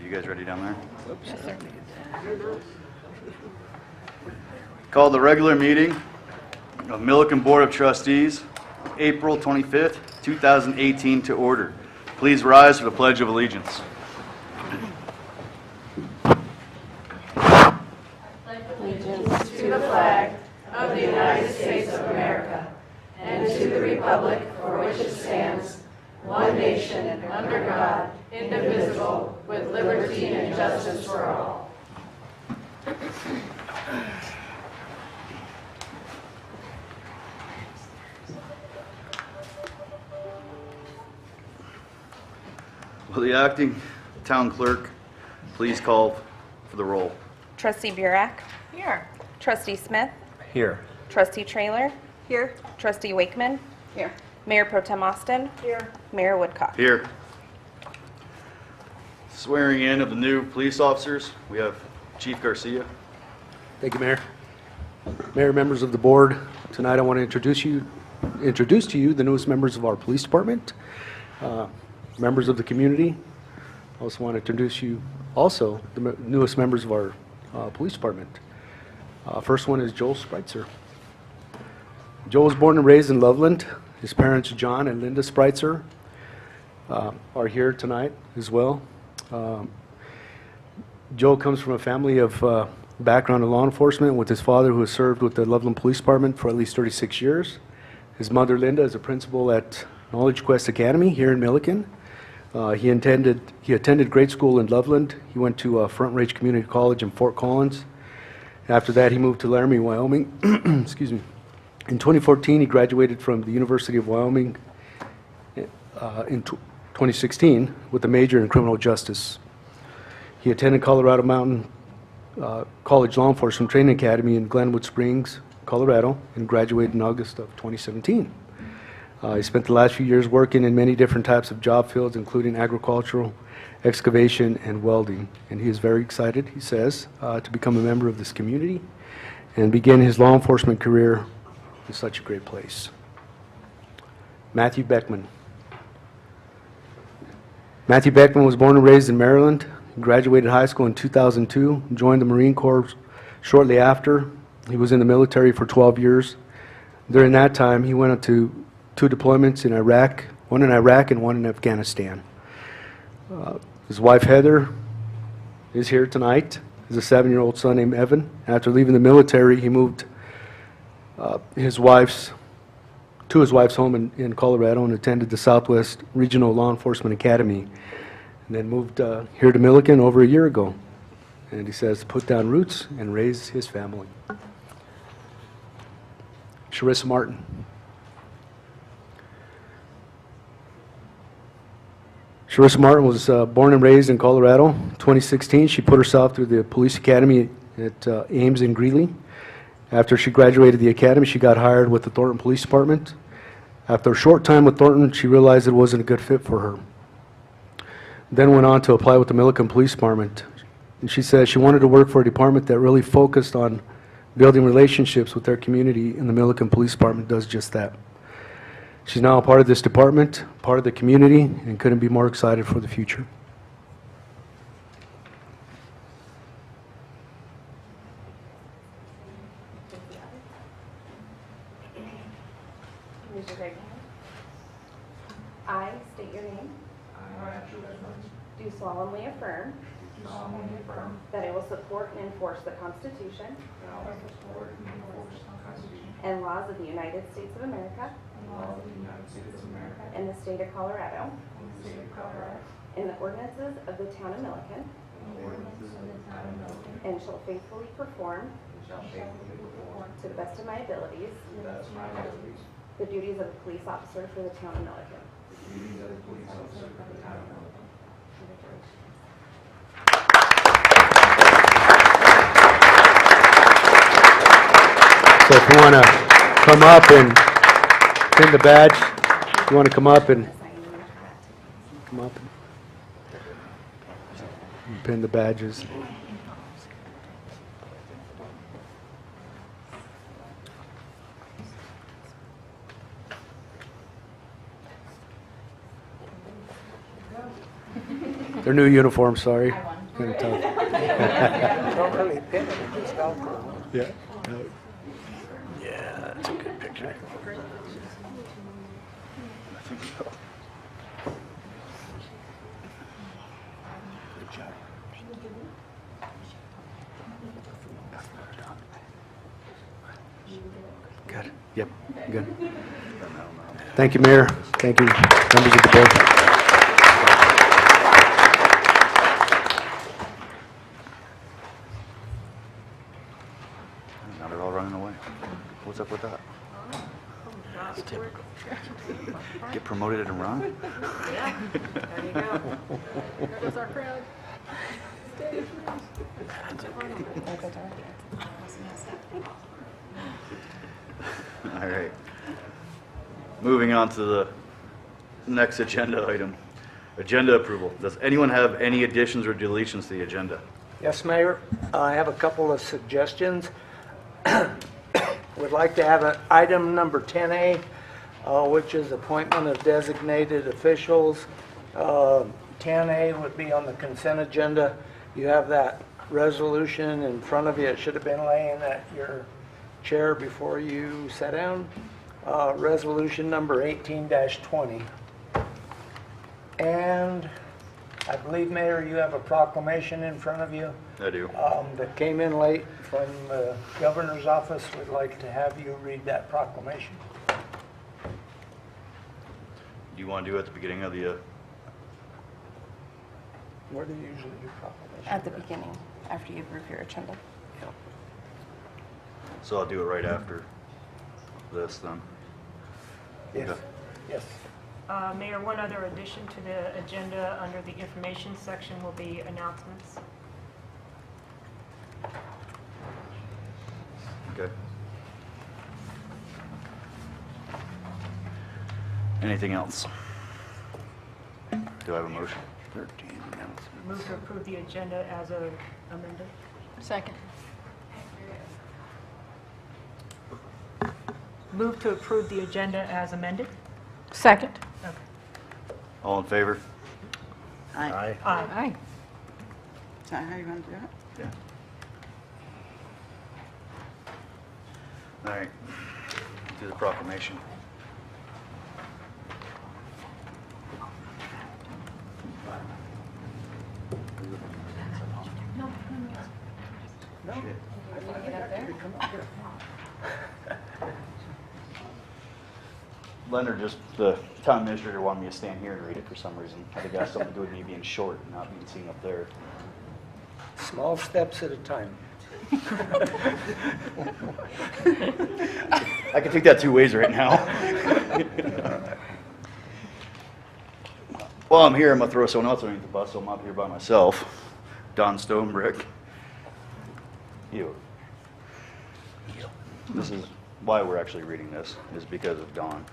You guys ready down there? Yes, sir. Call the regular meeting of Milliken Board of Trustees, April 25th, 2018 to order. Please rise for the Pledge of Allegiance. Allegiance to the flag of the United States of America and to the republic for which it stands, one nation under God, indivisible, with liberty and justice for all. Will the acting town clerk please call for the roll? Trustee Burek. Here. Trustee Smith. Here. Trustee Trailer. Here. Trustee Wakeman. Here. Mayor Pro Tem Austin. Here. Mayor Woodcock. Here. Swearing in of the new police officers, we have Chief Garcia. Thank you, Mayor. Mayor, members of the board, tonight I want to introduce to you the newest members of our police department, members of the community. I also want to introduce you also the newest members of our police department. First one is Joel Spreitzer. Joel was born and raised in Loveland. His parents, John and Linda Spreitzer, are here tonight as well. Joel comes from a family of background in law enforcement with his father, who has served with the Loveland Police Department for at least 36 years. His mother, Linda, is a principal at Knowledge Quest Academy here in Milliken. He attended grade school in Loveland. He went to Front Range Community College in Fort Collins. After that, he moved to Laramie, Wyoming. Excuse me. In 2014, he graduated from the University of Wyoming in 2016 with a major in criminal justice. He attended Colorado Mountain College Law Enforcement Training Academy in Glenwood Springs, Colorado, and graduated in August of 2017. He spent the last few years working in many different types of job fields, including agricultural, excavation, and welding. And he is very excited, he says, to become a member of this community and begin his law enforcement career in such a great place. Matthew Beckman. Matthew Beckman was born and raised in Maryland. He graduated high school in 2002, joined the Marine Corps shortly after. He was in the military for 12 years. During that time, he went to 2 deployments in Iraq, one in Iraq and one in Afghanistan. His wife, Heather, is here tonight. He has a 7-year-old son named Evan. After leaving the military, he moved to his wife's home in Colorado and attended the Southwest Regional Law Enforcement Academy, and then moved here to Milliken over a year ago. And he says to put down roots and raise his family. Sharissa Martin. Sharissa Martin was born and raised in Colorado. In 2016, she put herself through the police academy at Ames in Greeley. After she graduated the academy, she got hired with the Thornton Police Department. After a short time with Thornton, she realized it wasn't a good fit for her. Then went on to apply with the Milliken Police Department. And she said she wanted to work for a department that really focused on building relationships with their community, and the Milliken Police Department does just that. She's now a part of this department, part of the community, and couldn't be more excited for the future. Raise your right hand. I state your name. Do solemnly affirm that I will support and enforce the Constitution and laws of the United States of America and the state of Colorado and the ordinances of the town of Milliken, and shall faithfully perform to the best of my abilities the duties of a police officer for the town of Milliken. So if you want to come up and pin the badge, you want to come up and pin the badges. Their new uniform, sorry. Kind of tough. Don't really pin it, it just Velcro. Yeah. Yeah, that's a good picture. I think so. Good job. Good. Yep, good. Thank you, Mayor. Thank you, members of the board. Now they're all running away. What's up with that? That's typical. Get promoted and run? Yeah, there you go. There goes our crowd. All right. Moving on to the next agenda item. Agenda approval. Does anyone have any additions or deletions to the agenda? Yes, Mayor, I have a couple of suggestions. Would like to have an item number 10A, which is appointment of designated officials. 10A would be on the consent agenda. You have that resolution in front of you. It should have been laying at your chair before you sat down. Resolution number 18-20. And I believe, Mayor, you have a proclamation in front of you I do. that came in late from the governor's office. We'd like to have you read that proclamation. Do you want to do it at the beginning of the, Where do you usually do proclamation? At the beginning, after you approve your agenda. so I'll do it right after this then? Yes, Okay. yes. Mayor, one other addition to the agenda under the information section will be announcements. Okay. Anything else? Do I have a motion? 13 announcements. Move to approve the agenda as amended. Second. Move to approve the agenda as amended. Second. Okay. All in favor? Aye. Aye. Aye. Is that how you want to do it? Yeah. All right. Do the proclamation. Leonard, just the town administrator wanted me to stand here and read it for some reason. I think it has something to do with me being short and not being seen up there. Small steps at a time. I can take that two ways right now. While I'm here, I'm gonna throw someone else underneath the bus, so I'm up here by myself. Don Stonebrick. You. This is why we're actually reading this, is because of Don.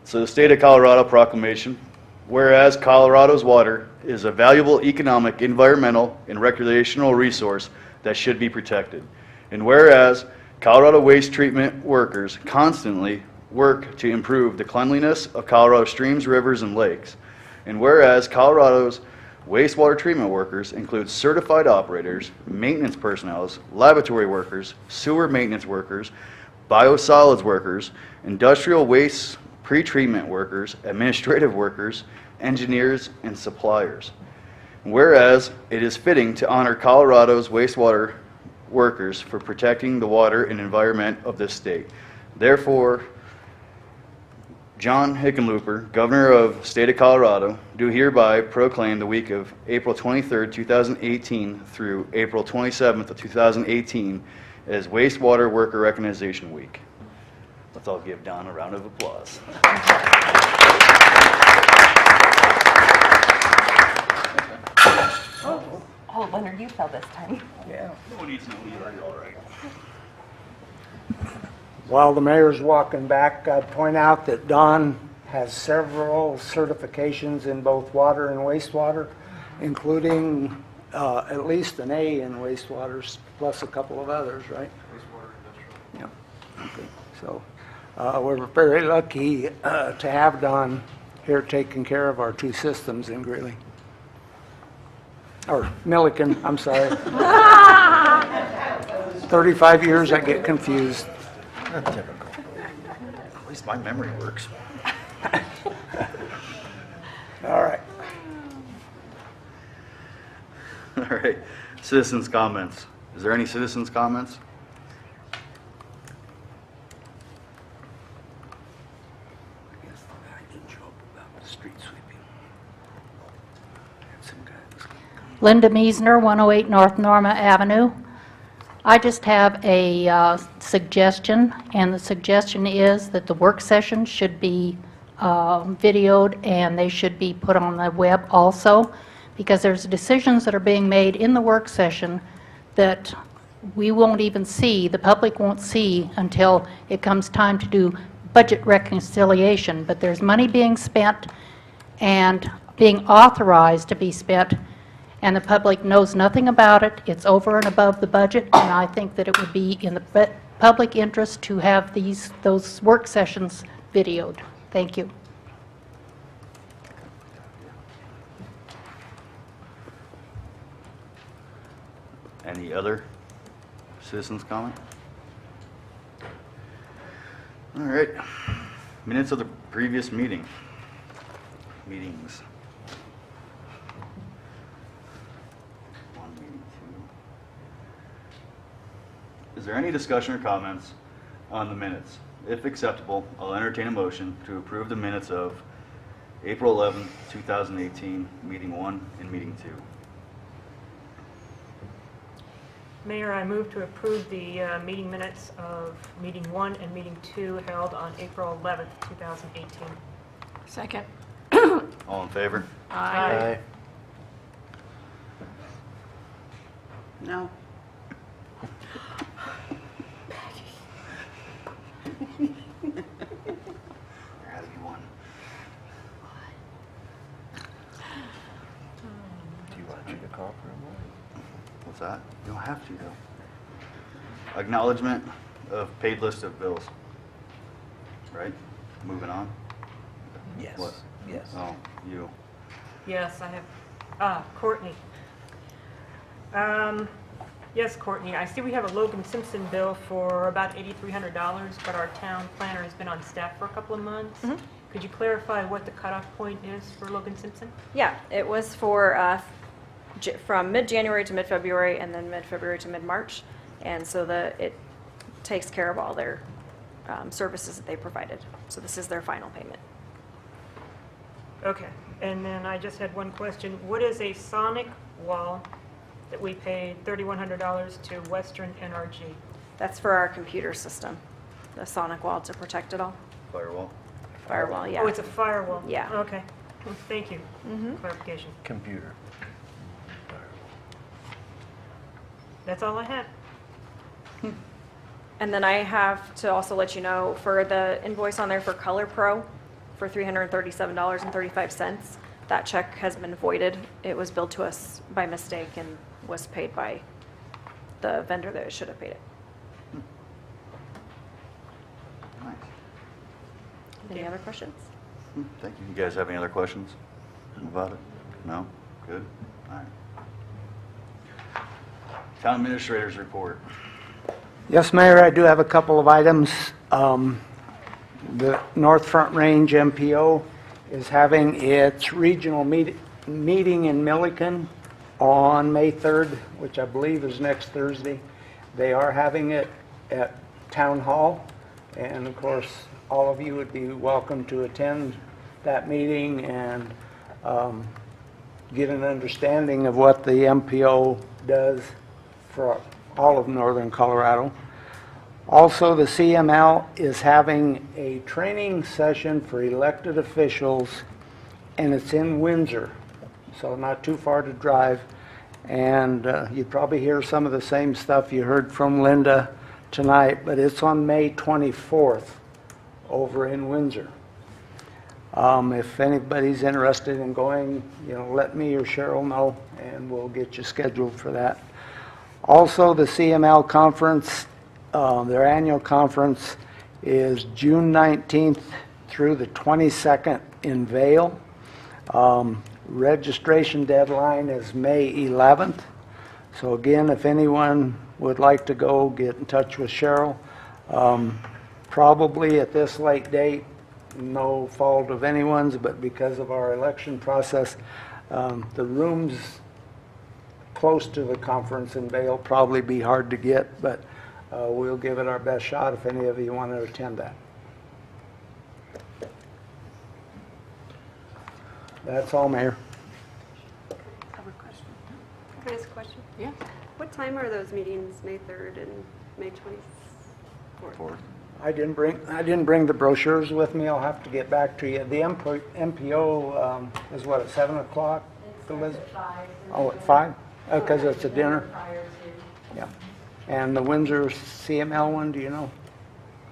So the State of Colorado Proclamation. Whereas Colorado's water is a valuable economic, environmental, and recreational resource that should be protected. And whereas Colorado waste treatment workers constantly work to improve the cleanliness of Colorado streams, rivers, and lakes. And whereas Colorado's wastewater treatment workers include certified operators, maintenance personnel, laboratory workers, sewer maintenance workers, biosolids workers, industrial waste pretreatment workers, administrative workers, engineers, and suppliers. Whereas it is fitting to honor Colorado's wastewater workers for protecting the water and environment of this state. Therefore, John Hickenlooper, Governor of the State of Colorado, do hereby proclaim the week of April 23rd, 2018 through April 27th of 2018 as Wastewater Worker Recognition Week. Let's all give Don a round of applause. Oh, Leonard, you fell this time. Yeah. No one needs to know you're all right. While the mayor's walking back, I'd point out that Don has several certifications in both water and wastewater, including at least an A in wastewater, plus a couple of others, right? Wastewater industrial. Yeah. Okay. So we're very lucky to have Don here taking care of our two systems in Greeley. or Milliken, I'm sorry. 35 years, I get confused. At least my memory works. All right. All right, citizens' comments. Is there any citizens' comments? Linda Meisner, 108 North Norma Avenue. I just have a suggestion, and the suggestion is that the work session should be videoed, and they should be put on the web also, because there's decisions that are being made in the work session that we won't even see, the public won't see until it comes time to do budget reconciliation. But there's money being spent and being authorized to be spent, and the public knows nothing about it. It's over and above the budget, and I think that it would be in the public interest to have those work sessions videoed. Thank you. Any other citizens' comment? All right, minutes of the previous meetings. One meeting, two. Is there any discussion or comments on the minutes? If acceptable, I'll entertain a motion to approve the minutes of April 11th, 2018, meeting 1 and meeting 2. Mayor, I move to approve the meeting minutes of meeting 1 and meeting 2 held on April 11th, 2018. Second. All in favor? Aye. No. There has to be one. Do you want you to call for a vote? What's that? You don't have to, though. Acknowledgement of paid list of bills. Right? Moving on. Yes. What? Yes. Oh, you. Yes, I have, Courtney. Yes, Courtney, I see we have a Logan Simpson bill for about $8,300, but our town planner has been on staff for a couple of months. Could you clarify what the cutoff point is for Logan Simpson? Yeah, it was for, from mid-January to mid-February, and then mid-February to mid-March. And so it takes care of all their services that they provided. So this is their final payment. Okay, and then I just had one question. What is a sonic wall that we paid $3,100 to Western NRG? That's for our computer system, the sonic wall to protect it all. Firewall. Firewall, yeah. Oh, it's a firewall? Yeah. Okay, well, thank you. Clarification. Computer. That's all I had. And then I have to also let you know, for the invoice on there for Color Pro for $337.35, that check has been voided. It was billed to us by mistake and was paid by the vendor that should have paid it. Nice. Any other questions? Thank you. You guys have any other questions about it? No? Good? All right. Town administrators report. Yes, Mayor, I do have a couple of items. The North Front Range MPO is having its regional meeting in Milliken on May 3rd, which I believe is next Thursday. They are having it at Town Hall, and of course, all of you would be welcome to attend that meeting and get an understanding of what the MPO does for all of northern Colorado. Also, the CML is having a training session for elected officials, and it's in Windsor, so not too far to drive. And you probably hear some of the same stuff you heard from Linda tonight, but it's on May 24th over in Windsor. If anybody's interested in going, let me or Cheryl know, and we'll get you scheduled for that. Also, the CML conference, their annual conference is June 19th through the 22nd in Vail. Registration deadline is May 11th. So again, if anyone would like to go, get in touch with Cheryl. Probably at this late date, no fault of anyone's, but because of our election process, the rooms close to the conference in Vail probably be hard to get, but we'll give it our best shot if any of you want to attend that. That's all, Mayor. I have a question. Can I ask a question? Yeah. What time are those meetings, May 3rd and May 24th? I didn't bring the brochures with me. I'll have to get back to you. The MPO is what, at 7 o'clock? Elizabeth? Oh, at 5? Because it's a dinner? Yeah. And the Windsor CML one, do you know?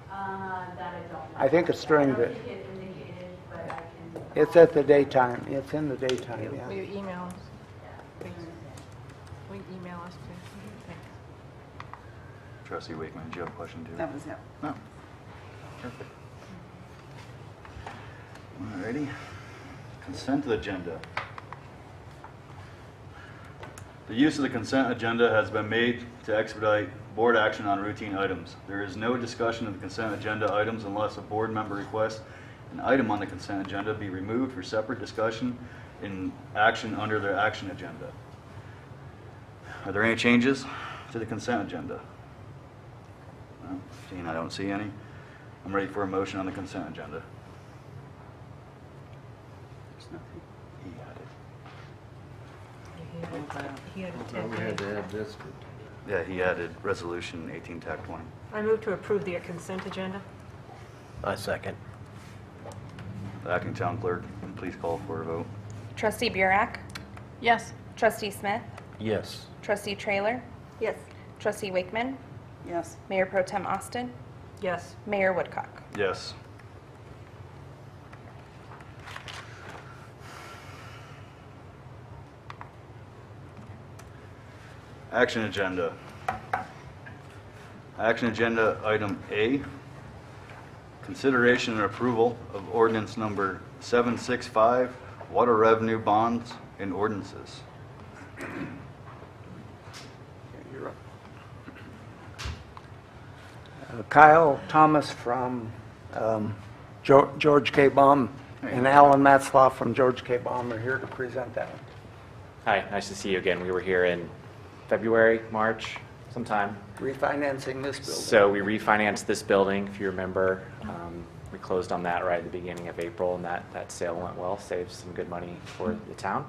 That I don't know. I think it's during the, I don't think it indicated, but I can. it's at the daytime. It's in the daytime, Will yeah. you email us? Please. Will you email us too? Thanks. Trustee Wakeman, do you have a question too? That was it. No. Perfect. Alrighty. Consent agenda. The use of the consent agenda has been made to expedite board action on routine items. There is no discussion of the consent agenda items unless a board member requests an item on the consent agenda be removed for separate discussion in action under their action agenda. Are there any changes to the consent agenda? No, seeing I don't see any. I'm ready for a motion on the consent agenda. There's nothing. He had it. He had a Well, we had to add this. Yeah, he added resolution 18 TAC 20. I move to approve the consent agenda. I second. The acting town clerk, please call for a vote. Trustee Burek, Yes. Trustee Smith, Yes. Trustee Trailer, Yes. Trustee Wakeman, Yes. Mayor Pro Tem Austin, Yes. Mayor Woodcock. Yes. Action agenda. Action agenda item A, consideration and approval of ordinance number 765, water revenue bonds and ordinances. You're up. Kyle Thomas from George K. Baum and Alan Matzloff from George K. Baum are here to present that. Hi, nice to see you again. We were here in February, March, sometime. Refinancing this building. So we refinanced this building, if you remember. We closed on that right at the beginning of April, and that sale went well, saved some good money for the town.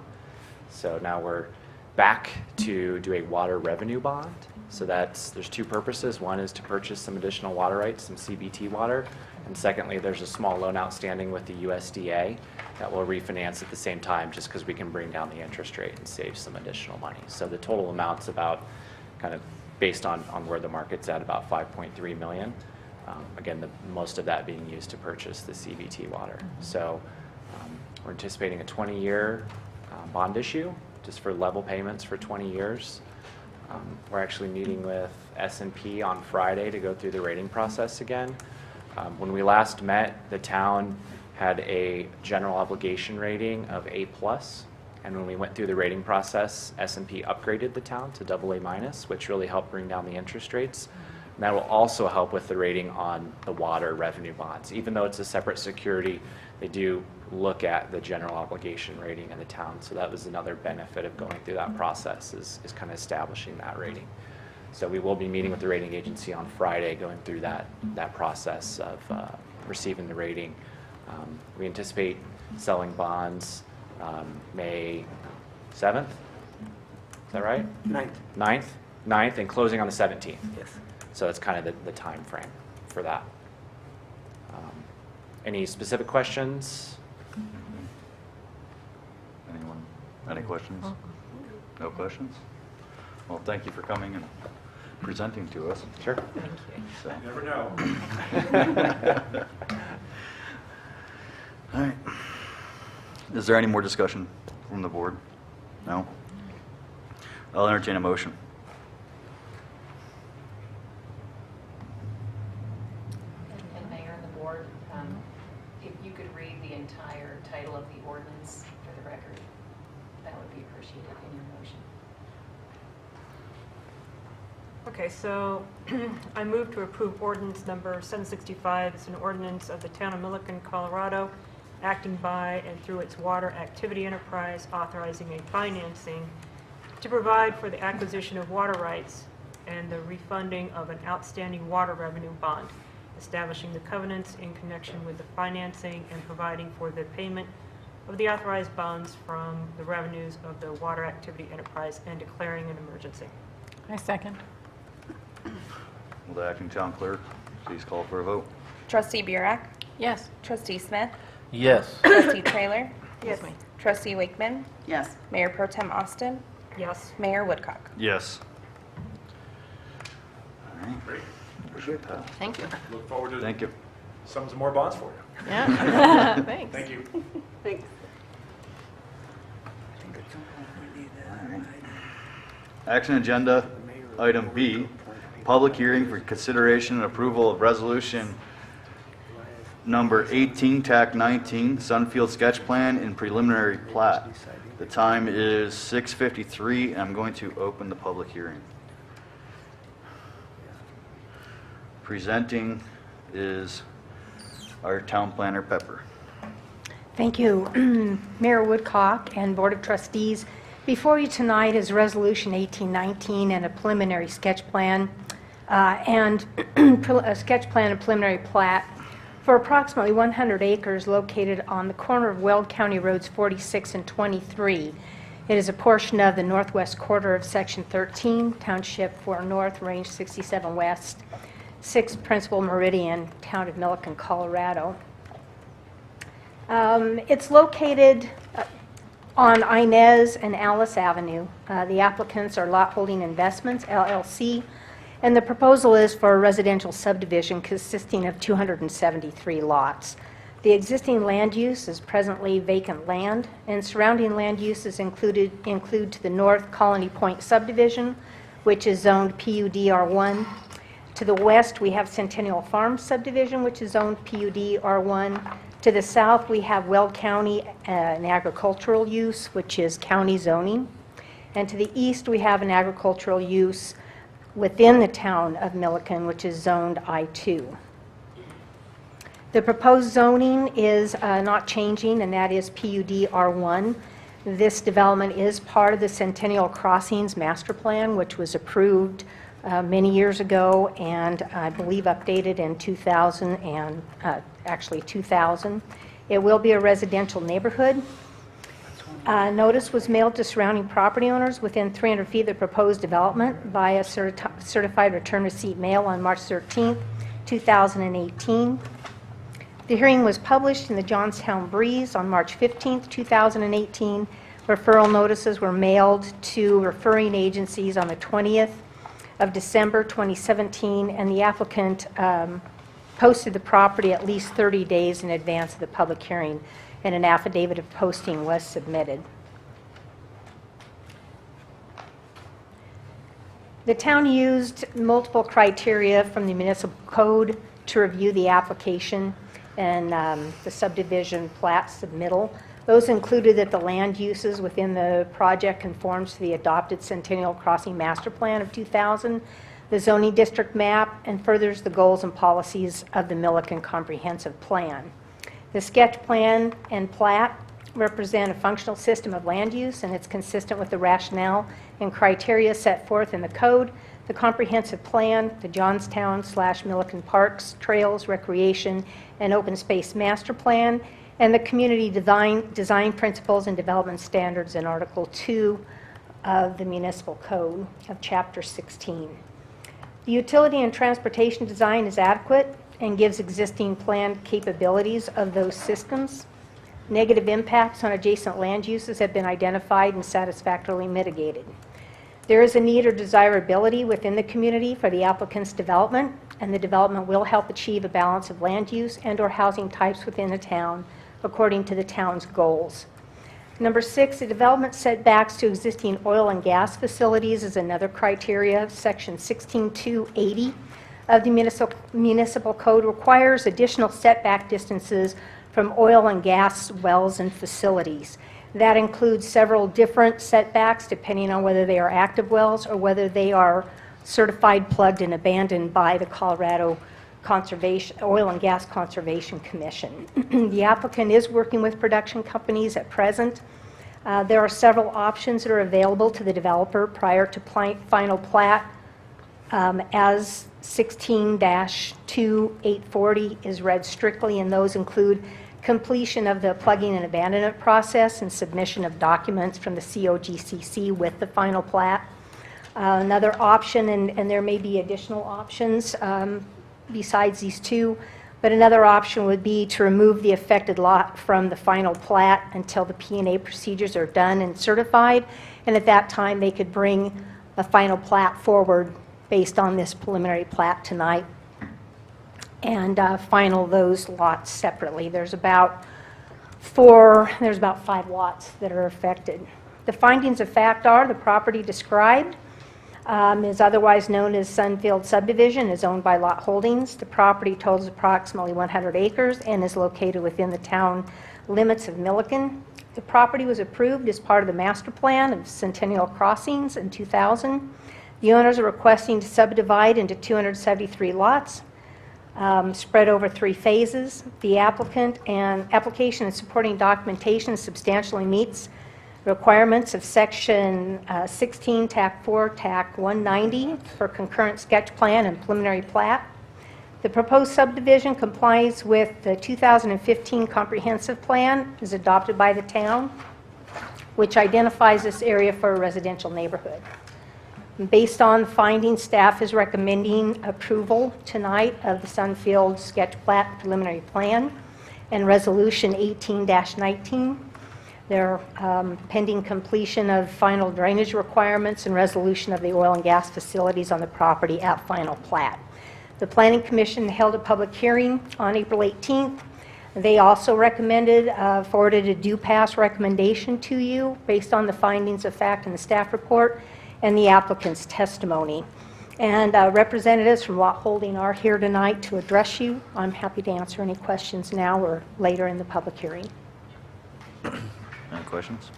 So now we're back to do a water revenue bond. So there's two purposes. One is to purchase some additional water rights, some CBT water. And secondly, there's a small loan outstanding with the USDA that will refinance at the same time just because we can bring down the interest rate and save some additional money. So the total amount's about, kind of based on where the market's at, about 5.3 million. Again, most of that being used to purchase the CBT water. So we're anticipating a 20-year bond issue just for level payments for 20 years. We're actually meeting with S&P on Friday to go through the rating process again. When we last met, the town had a general obligation rating of A+, and when we went through the rating process, S&P upgraded the town to AA-, which really helped bring down the interest rates. And that will also help with the rating on the water revenue bonds. Even though it's a separate security, they do look at the general obligation rating in the town. So that was another benefit of going through that process, is kind of establishing that rating. So we will be meeting with the rating agency on Friday, going through that process of receiving the rating. We anticipate selling bonds May 7th. Is that right? 9th, and closing on the 17th. Yes. So that's kind of the time frame for that. Any specific questions? Anyone? Any questions? No questions? Well, thank you for coming and presenting to us. Sure. So. Never know. All right. Is there any more discussion from the board? No? I'll entertain a motion. And Mayor and the board, if you could read the entire title of the ordinance for the record. sheet in your motion. Okay, so I move to approve ordinance number 765. It's an ordinance of the town of Milliken, Colorado, acting by and through its water activity enterprise, authorizing a financing to provide for the acquisition of water rights and the refunding of an outstanding water revenue bond, establishing the covenants in connection with the financing and providing for the payment of the authorized bonds from the revenues of the water activity enterprise and declaring an emergency. I second. Will the acting town clerk please call for a vote? Trustee Burek, Yes. Trustee Smith, Yes. Trustee Trailer, Yes. Trustee Wakeman, Yes. Mayor Pro Tem Austin, Yes. Mayor Woodcock. Yes. All right. Motion passed. Thank you. Look forward to Thank you. some more bonds for you. Yeah. Thanks. Thank you. Thanks. Action agenda, item B, public hearing for consideration and approval of resolution number 18, TAC 19, Sunfield Sketch Plan and Preliminary Plat. The time is 6:53, and I'm going to open the public hearing. Presenting is our town planner, Pepper. Thank you, Mayor Woodcock and Board of Trustees. Before you tonight is Resolution 1819 and a preliminary sketch plan, and a sketch plan and preliminary plat for approximately 100 acres located on the corner of Weld County Roads 46 and 23. It is a portion of the northwest quarter of Section 13, Township 4 North, Range 67 West, 6th Principal Meridian, Town of Milliken, Colorado. It's located on Inez and Alice Avenue. The applicants are Lot Holding Investments, LLC, and the proposal is for a residential subdivision consisting of 273 lots. The existing land use is presently vacant land, and surrounding land uses include to the north Colony Point subdivision, which is zoned PUD R1. To the west, we have Centennial Farm subdivision, which is zoned PUD R1. To the south, we have Weld County, an agricultural use, which is county zoning. And to the east, we have an agricultural use within the town of Milliken, which is zoned I2. The proposed zoning is not changing, and that is PUD R1. This development is part of the Centennial Crossings Master Plan, which was approved many years ago, and I believe updated in 2000 and actually 2000. It will be a residential neighborhood. Notice was mailed to surrounding property owners within 300 feet of the proposed development via certified return receipt mail on March 13th, 2018. The hearing was published in the Johnstown Breeze on March 15th, 2018. Referral notices were mailed to referring agencies on the 20th of December 2017, and the applicant posted the property at least 30 days in advance of the public hearing, and an affidavit of posting was submitted. The town used multiple criteria from the municipal code to review the application and the subdivision plat submittal. Those included that the land uses within the project conforms to the adopted Centennial Crossing Master Plan of 2000, the zoning district map, and furthers the goals and policies of the Milliken Comprehensive Plan. The sketch plan and plat represent a functional system of land use, and it's consistent with the rationale and criteria set forth in the code, the comprehensive plan, the Johnstown/Milliken Parks, Trails, Recreation, and Open Space Master Plan, and the community design principles and development standards in Article 2 of the Municipal Code of Chapter 16. The utility and transportation design is adequate and gives existing planned capabilities of those systems. Negative impacts on adjacent land uses have been identified and satisfactorily mitigated. There is a need or desirability within the community for the applicant's development, and the development will help achieve a balance of land use and/or housing types within the town according to the town's goals. Number 6, the development setbacks to existing oil and gas facilities is another criteria. Section 16280 of the municipal code requires additional setback distances from oil and gas wells and facilities. That includes several different setbacks depending on whether they are active wells or whether they are certified, plugged, and abandoned by the Colorado Oil and Gas Conservation Commission. The applicant is working with production companies at present. There are several options that are available to the developer prior to final plat, as 16-2840 is read strictly, and those include completion of the plugging and abandonment process and submission of documents from the COGCC with the final plat. Another option, and there may be additional options besides these two, but another option would be to remove the affected lot from the final plat until the P&A procedures are done and certified, and at that time they could bring a final plat forward based on this preliminary plat tonight and final those lots separately. There's about 5 lots that are affected. The findings of fact are the property described is otherwise known as Sunfield Subdivision, is owned by Lot Holdings. The property totals approximately 100 acres and is located within the town limits of Milliken. The property was approved as part of the master plan of Centennial Crossings in 2000. The owners are requesting to subdivide into 273 lots, spread over 3 phases. The application and supporting documentation substantially meets requirements of Section 16, TAC 4, TAC 190 for concurrent sketch plan and preliminary plat. The proposed subdivision complies with the 2015 comprehensive plan, is adopted by the town, which identifies this area for a residential neighborhood. Based on the findings, staff is recommending approval tonight of the Sunfield sketch plat preliminary plan and resolution 18-19. They're pending completion of final drainage requirements and resolution of the oil and gas facilities on the property at final plat. The Planning Commission held a public hearing on April 18th. They also forwarded a due pass recommendation to you based on the findings of fact in the staff report and the applicant's testimony. And representatives from Lot Holding are here tonight to address you. I'm happy to answer any questions now or later in the public hearing. Any questions?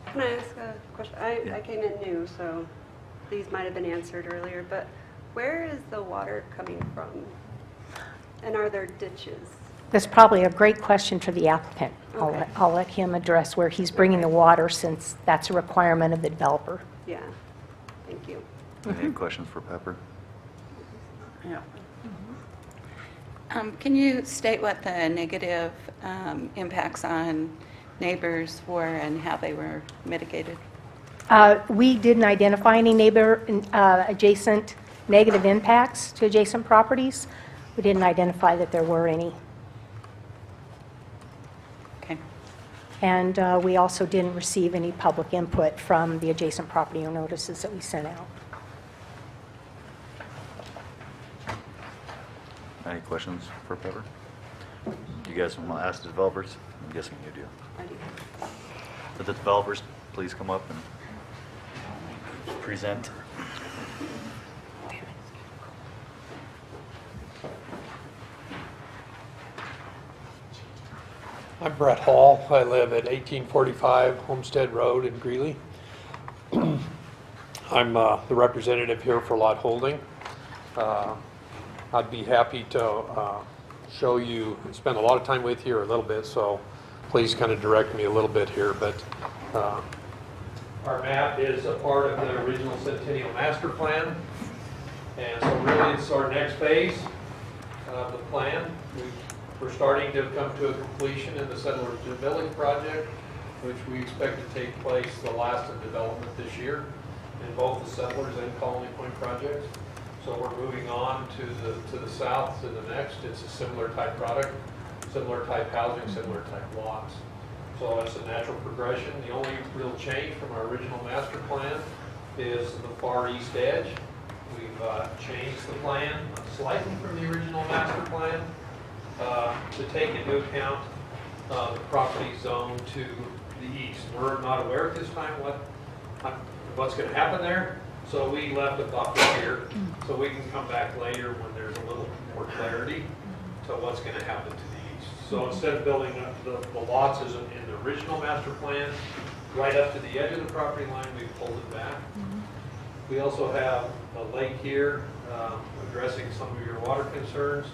Can I ask a question? I came in new, so these might have been answered earlier, but where is the water coming from? And are there ditches? That's probably a great question for the applicant. Okay. I'll let him address where he's bringing the water, since that's a requirement of the developer. Yeah, thank you. Any questions for Pepper? Yeah. Can you state what the negative impacts on neighbors were and how they were mitigated? We didn't identify any adjacent negative impacts to adjacent properties. We didn't identify that there were any. Okay. And we also didn't receive any public input from the adjacent property owner notices that we sent out. Any questions for Pepper? You guys want to ask the developers? I'm guessing you do. I do. Would the developers please come up and present? I'm Brett Hall. I live at 1845 Homestead Road in Greeley. I'm the representative here for Lot Holding. I'd be happy to show you, spend a lot of time with you, or a little bit, so please kind of direct me a little bit here. But our map is a part of the original Centennial Master Plan, and so really it's our next phase of the plan. We're starting to come to a completion in the Settlers to Village project, which we expect to take place the last of development this year in both the Settlers and Colony Point projects. So we're moving on to the south to the next. It's a similar type product, similar type housing, similar type lots. So it's a natural progression. The only real change from our original master plan is the far east edge. We've changed the plan slightly from the original master plan to take into account the property zone to the east. We're not aware at this time what's going to happen there, so we left a buffer here so we can come back later when there's a little more clarity to what's going to happen to the east. So instead of building up the lots as in the original master plan, right up to the edge of the property line, we pulled it back. We also have a lake here addressing some of your water concerns.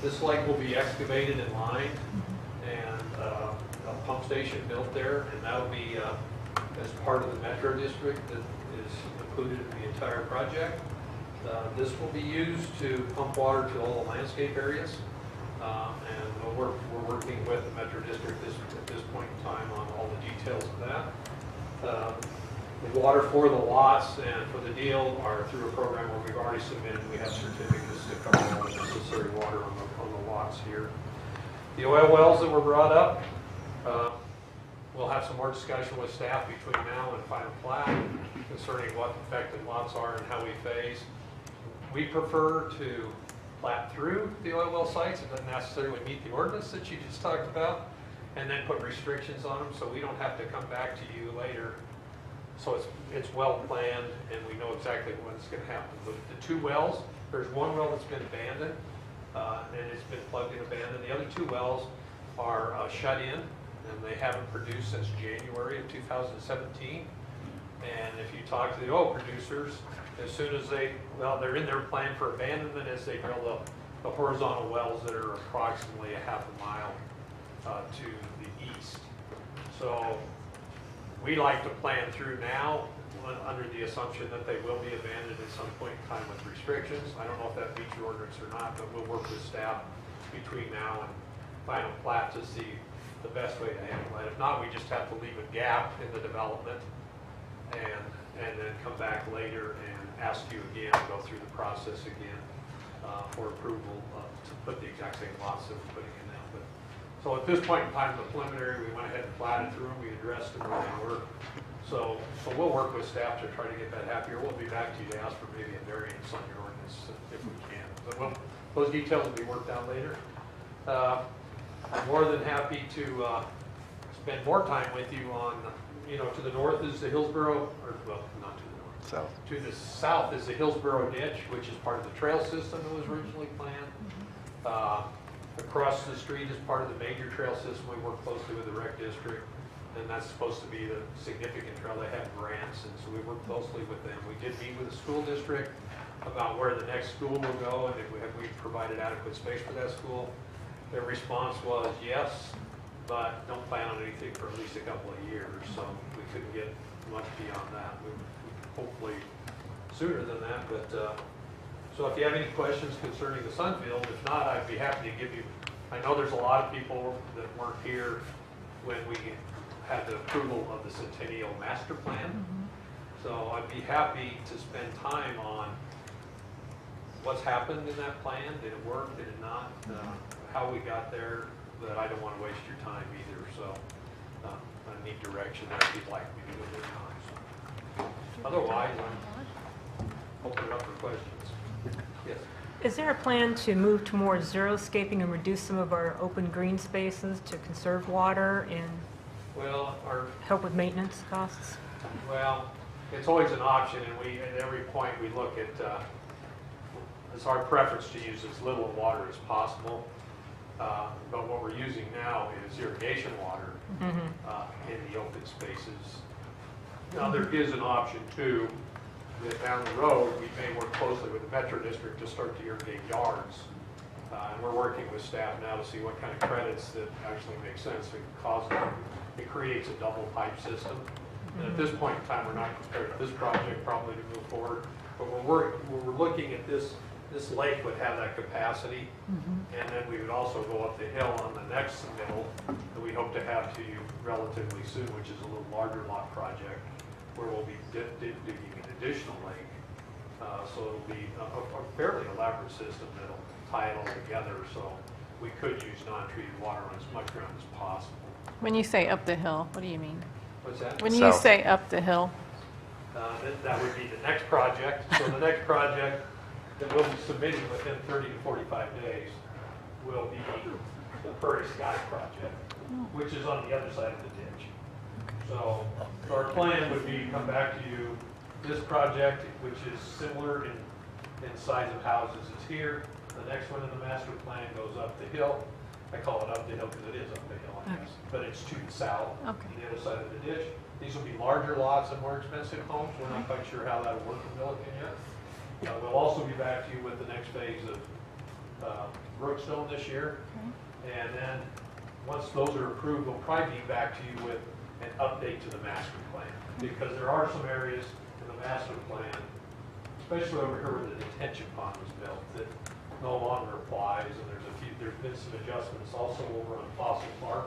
This lake will be excavated and lined, and a pump station built there, and that will be as part of the metro district that is included in the entire project. This will be used to pump water to all the landscape areas, and we're working with the metro district at this point in time on all the details of that. The water for the lots and for the deal are through a program where we've already submitted. We have certificates to cover all the necessary water on the lots here. The oil wells that were brought up, we'll have some more discussion with staff between now and final plat concerning what affected lots are and how we phase. We prefer to plat through the oil well sites. It doesn't necessarily meet the ordinance that you just talked about, and then put restrictions on them so we don't have to come back to you later. So it's well planned, and we know exactly what's going to happen. The two wells, there's one well that's been abandoned, and it's been plugged and abandoned. The other two wells are shut in, and they haven't produced since January of 2017. And if you talk to the oil producers, as soon as they're in their plan for abandonment as they drill the horizontal wells that are approximately a half a mile to the east. So we like to plan through now under the assumption that they will be abandoned at some point in time with restrictions. I don't know if that meets your ordinance or not, but we'll work with staff between now and final plat to see the best way to handle it. If not, we just have to leave a gap in the development and then come back later and ask you again to go through the process again for approval to put the exact same lots that we're putting in now. But, so at this point in time, the preliminary, we went ahead and platted through them. We addressed them where they were. So we'll work with staff to try to get that happier. We'll be back to you to ask for maybe a variance on your ordinance if we can. But those details will be worked out later. I'm more than happy to spend more time with you on, to the north is the Hillsborough, or well, not to the north. South. To the south is the Hillsborough ditch, which is part of the trail system that was originally planned. Across the street is part of the major trail system. We work closely with the rec district, and that's supposed to be the significant trail. They have grants, and so we work closely with them. We did meet with the school district about where the next school will go, and if we provided adequate space for that school. Their response was yes, but don't plan on anything for at least a couple of years, so we couldn't get much beyond that. We hopefully sooner than that, but so if you have any questions concerning the Sunfield, if not, I'd be happy to give you, I know there's a lot of people that weren't here when we had the approval of the Centennial Master Plan, so I'd be happy to spend time on what's happened in that plan. Did it work? Did it not? How we got there, but I don't want to waste your time either, so I need direction that you'd like me to do at times. Otherwise, I'm opening up for questions. Yes. Is there a plan to move to more xeriscaping and reduce some of our open green spaces to conserve water and help with maintenance costs? Well, it's always an option, and at every point we look at, it's our preference to use as little water as possible. But what we're using now is irrigation water in the open spaces. Now, there is an option too, that down the road, we may work closely with the Metro District to start to irrigate yards. And we're working with staff now to see what kind of credits that actually make sense. It creates a double pipe system. And at this point in time, we're not prepared for this project probably to move forward. But we're looking at this lake would have that capacity, and then we would also go up the hill on the next submittal that we hope to have to you relatively soon, which is a little larger lot project where we'll be digging an additional lake. So it'll be a fairly elaborate system that'll tie it all together, so we could use non-treated water on as much ground as possible. When you say up the hill, what do you mean? What's that? When you say up the hill? That would be the next project. So the next project that we'll be submitting within 30 to 45 days will be the Prairie Sky project, which is on the other side of the ditch. So our plan would be to come back to you. This project, which is similar in size of houses, is here. The next one in the master plan goes up the hill. I call it up the hill because it is up the hill, I guess, but it's to the south, on the other side of the ditch. These will be larger lots and more expensive homes. We're not quite sure how that'll work in Milliken yet. We'll also be back to you with the next phase of Brookstone this year. And then, once those are approved, we'll probably be back to you with an update to the master plan. Because there are some areas in the master plan, especially over here where the detention pond was built, that no longer applies. And there's been some adjustments also over on Fossil Park.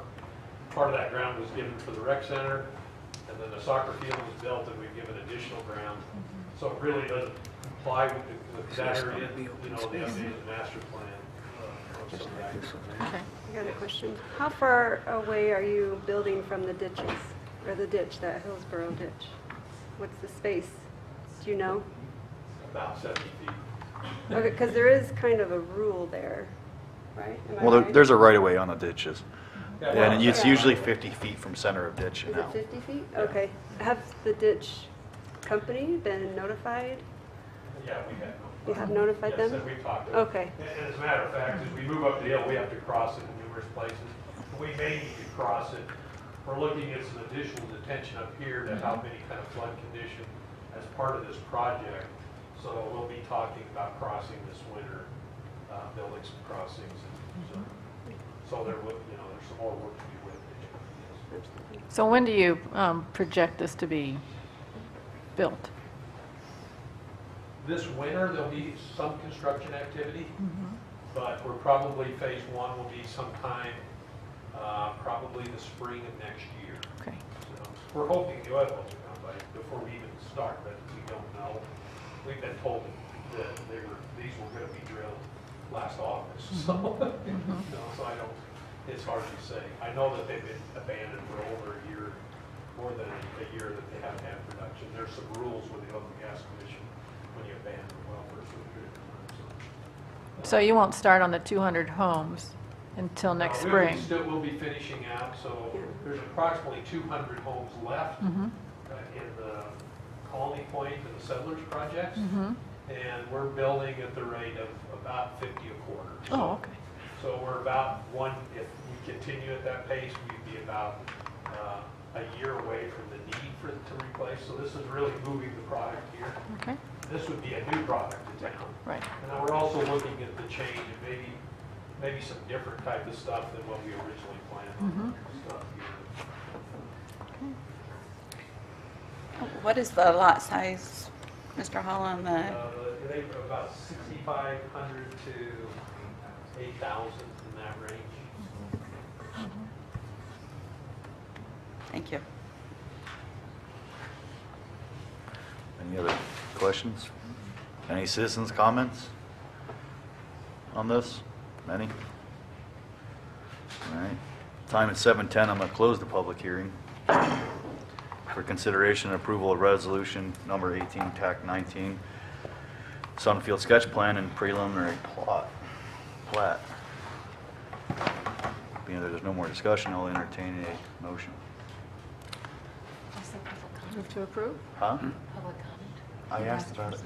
Part of that ground was given for the rec center, and then the soccer field was built, and we've given additional ground. So it really doesn't apply with that area, the updated master plan. I got a question. How far away are you building from the ditches, or the ditch, that Hillsborough ditch? What's the space? Do you know? About 70 feet. Okay, because there is kind of a rule there, right? Am I Well, right? there's a right-of-way on the ditches. Yeah, And it's yeah. usually 50 feet from center of ditch Is now. it 50 feet? Okay. Has the ditch company been notified? Yeah, we have. You have notified them? Yes, we've talked to them. Okay. And as a matter of fact, as we move up the hill, we have to cross it in numerous places. We may need to cross it. We're looking at some additional detention up here to help any kind of flood condition as part of this project. So we'll be talking about crossing this winter, building some crossings. So there would, there's some more work to do with it. Yes. So when do you project this to be built? This winter, there'll be some construction activity, but we're probably, phase one will be sometime, probably the spring of next year. Okay. So we're hoping the oil wells will come by before we even start, but we don't know. We've been told that these were going to be drilled last August, so, so it's hard to say. I know that they've been abandoned for over a year, more than a year that they haven't had production. There's some rules with the Oil and Gas Commission when you abandon a well for a certain period of time. So you won't start on the 200 homes until next spring? We'll be finishing out, so there's approximately 200 homes left in the Colony Point and the Settlers projects. And we're building at the rate of about 50 a quarter. Oh, okay. So we're about if we continue at that pace, we'd be about a year away from the need for it to replace. So this is really moving the product here. Okay. This would be a new product to town. Right. And then we're also looking at the change and maybe some different type of stuff than what we originally planned. Stuff here. What is the lot size, Mr. Hall, on the, They were about 6,500 to 8,000 in that range. thank you. Any other questions? Any citizens' comments on this? Any? All right. Time is 7:10. I'm going to close the public hearing for consideration and approval of resolution number 18, TAC 19, Sunfield sketch plan and preliminary plat. Being that there's no more discussion, I'll entertain a motion. Move to approve? Huh? Public comment? I asked about it.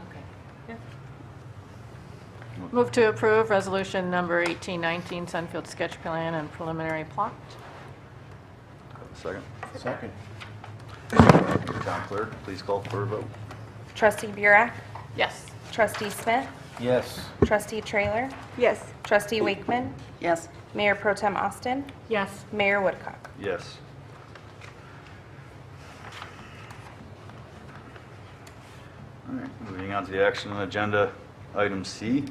Okay. Move to approve resolution number 1819, Sunfield sketch plan and preliminary plot. Second. Second. Town clerk, please call for a vote. Trustee Burek, Yes. Trustee Smith, Yes. Trustee Trailer, Yes. Trustee Wakeman, Yes. Mayor Pro Tem Austin, Yes. Mayor Woodcock. Yes. All right, moving on to the action on agenda, item C.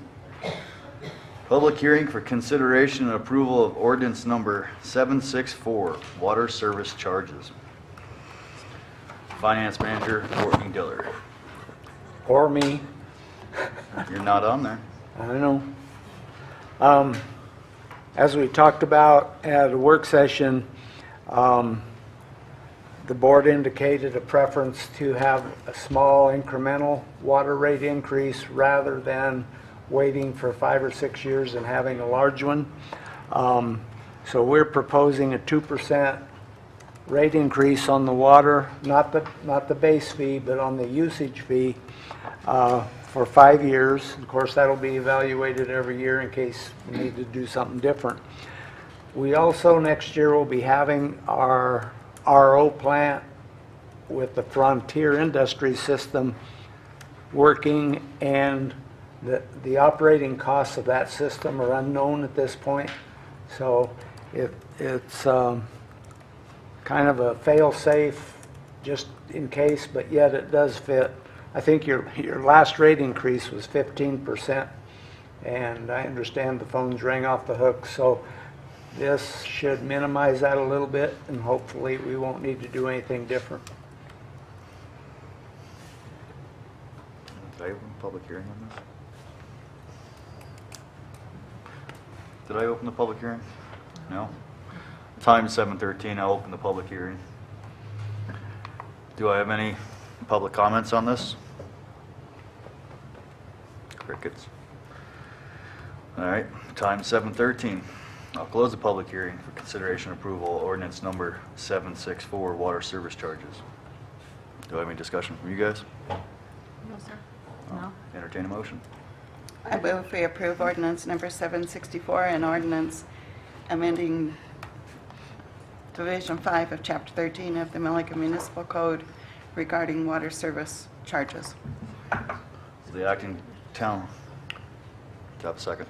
Public hearing for consideration and approval of ordinance number 764, water service charges. Finance Manager Courtney Diller. Or me. You're not on there. I know. As we talked about at a work session, the board indicated a preference to have a small incremental water rate increase rather than waiting for 5 or 6 years and having a large one. So we're proposing a 2% rate increase on the water, not the base fee, but on the usage fee for 5 years. Of course, that'll be evaluated every year in case we need to do something different. We also, next year, will be having our RO plant with the Frontier Industry System working, and the operating costs of that system are unknown at this point. So it's kind of a fail-safe, just in case, but yet it does fit. I think your last rate increase was 15%, and I understand the phones rang off the hook, so this should minimize that a little bit, and hopefully we won't need to do anything different. Did I open the public hearing on this? Did I open the public hearing? No? Time 7:13, I'll open the public hearing. Do I have any public comments on this? Crickets. All right, time 7:13. I'll close the public hearing for consideration and approval, ordinance number 764, water service charges. Do I have any discussion from you guys? No, sir. No. Entertain a motion. I move we approve ordinance number 764 and ordinance amending Division 5 of Chapter 13 of the Milliken Municipal Code regarding water service charges. The acting town. Do I have a second?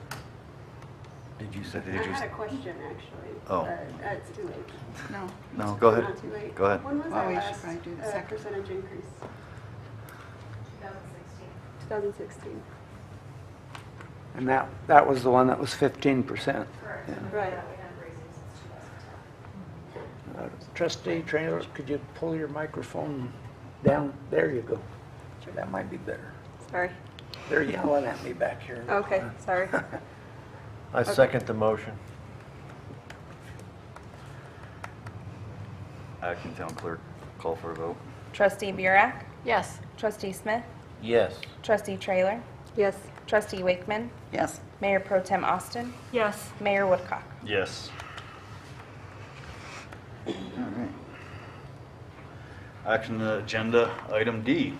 Did you say? Did you? I had a question, actually. Oh. But it's too late. No. No, go ahead. Not too late. Go ahead. When was Well, our we should last probably do the second. percentage increase? 2016. 2016. And that was the one that was 15%. Correct. Yeah. Right. We haven't raised it since 2010. Trustee Traylor, could you pull your microphone down? There you go. That might be better. Sorry. They're yelling at me back here. Okay, sorry. I second the motion. Acting town clerk, call for a vote. Trustee Burek, Yes. Trustee Smith, Yes. Trustee Traylor, Yes. Trustee Wakeman, Yes. Mayor Pro Tem Austin, Yes. Mayor Woodcock. Yes. All right. Action agenda, item D.